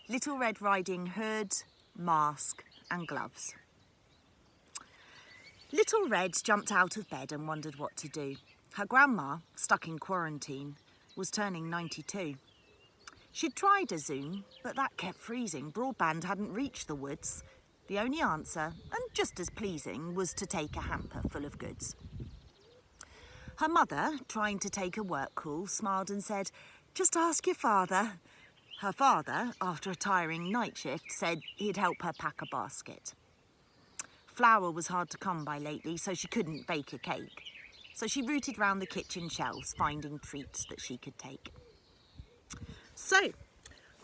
Little Red Riding Hood, mask and gloves. Little Red jumped out of bed and wondered what to do. Her grandma, stuck in quarantine, was turning 92. She'd tried a Zoom, but that kept freezing. Broadband hadn't reached the woods. The only answer, and just as pleasing, was to take a hamper full of goods. Her mother, trying to take a work call, smiled and said, "Just ask your father." Her father, after a tiring night shift, said he'd help her pack a basket. Flour was hard to come by lately, so she couldn't bake a cake. So she rooted round the kitchen shelves, finding treats that she could take. So,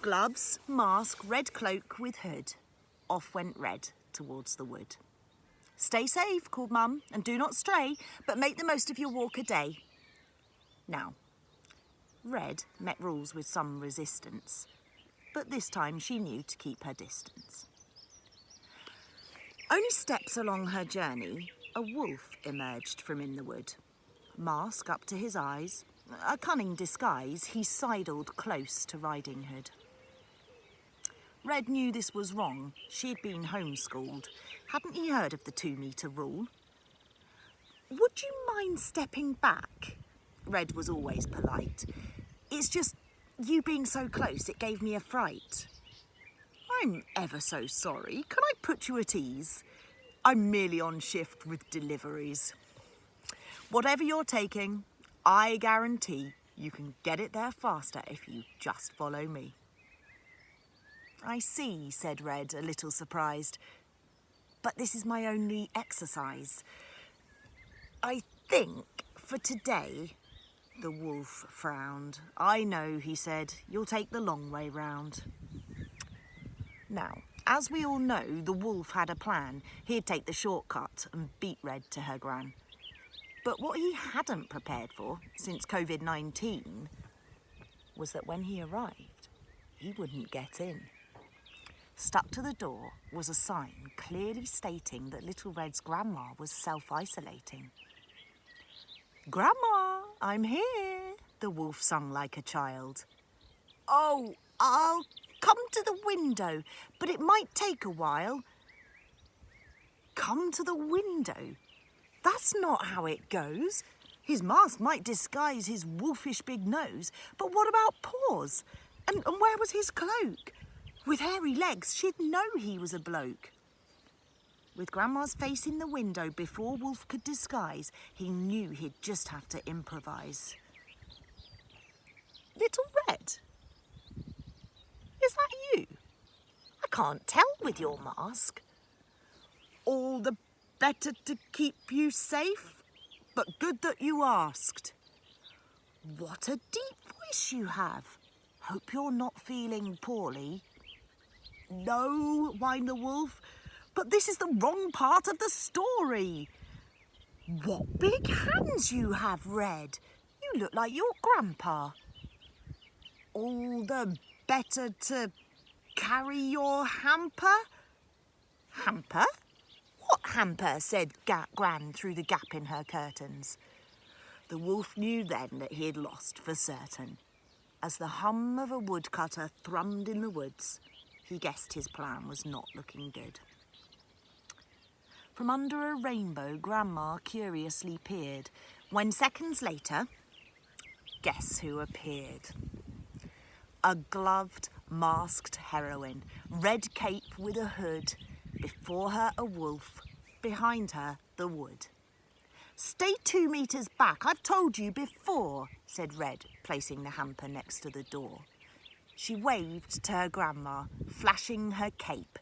gloves, mask, red cloak with hood. Off went Red towards the wood. "Stay safe," called Mum, "and do not stray, but make the most of your walk a day." Now, Red met rules with some resistance, but this time she knew to keep her distance. Only steps along her journey, a wolf emerged from in the wood. Mask up to his eyes, a cunning disguise, he sidled close to Riding Hood. Red knew this was wrong. She'd been homeschooled. Hadn't he heard of the 2-metre rule? "Would you mind stepping back?" Red was always polite. "It's just you being so close, it gave me a fright." "I'm ever so sorry. Can I put you at ease? I'm merely on shift with deliveries. Whatever you're taking, I guarantee you can get it there faster if you just follow me." "I see," said Red, a little surprised. "But this is my only exercise. I think for today..." The wolf frowned. "I know," he said. "You'll take the long way round." Now, as we all know, the wolf had a plan. He'd take the shortcut and beat Red to her gran. But what he hadn't prepared for, since COVID-19, was that when he arrived, he wouldn't get in. Stuck to the door was a sign clearly stating that Little Red's grandma was self-isolating. "Grandma, I'm here," the wolf sung like a child. "Oh, I'll come to the window, but it might take a while." "Come to the window? That's not how it goes. His mask might disguise his wolfish big nose, but what about paws? And where was his cloak? With hairy legs, she'd know he was a bloke." With Grandma's face in the window before Wolf could disguise, he knew he'd just have to improvise. "Little Red, is that you? I can't tell with your mask." "All the better to keep you safe, but good that you asked." "What a deep voice you have. Hope you're not feeling poorly." "No," whined the wolf, "but this is the wrong part of the story." "What big hands you have, Red. You look like your grandpa." "All the better to carry your hamper." "Hamper? What hamper?" said Gran through the gap in her curtains. The wolf knew then that he had lost for certain. As the hum of a woodcutter thrummed in the woods, he guessed his plan was not looking good. From under a rainbow, Grandma curiously peered, when seconds later, guess who appeared? A gloved, masked heroine, red cape with a hood, before her a wolf, behind her the wood. "Stay 2 meters back, I've told you before," said Red, placing the hamper next to the door. She waved to her grandma, flashing her cape,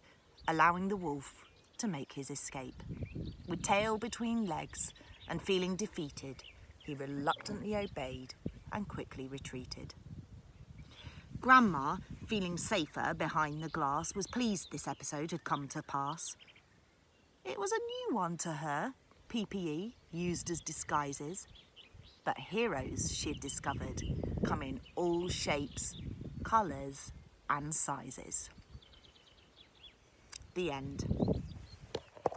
allowing the wolf to make his escape. With tail between legs and feeling defeated, he reluctantly obeyed and quickly retreated. Grandma, feeling safer behind the glass, was pleased this episode had come to pass. It was a new one to her, PPE used as disguises, but heroes she'd discovered come in all shapes, colours and sizes. The end.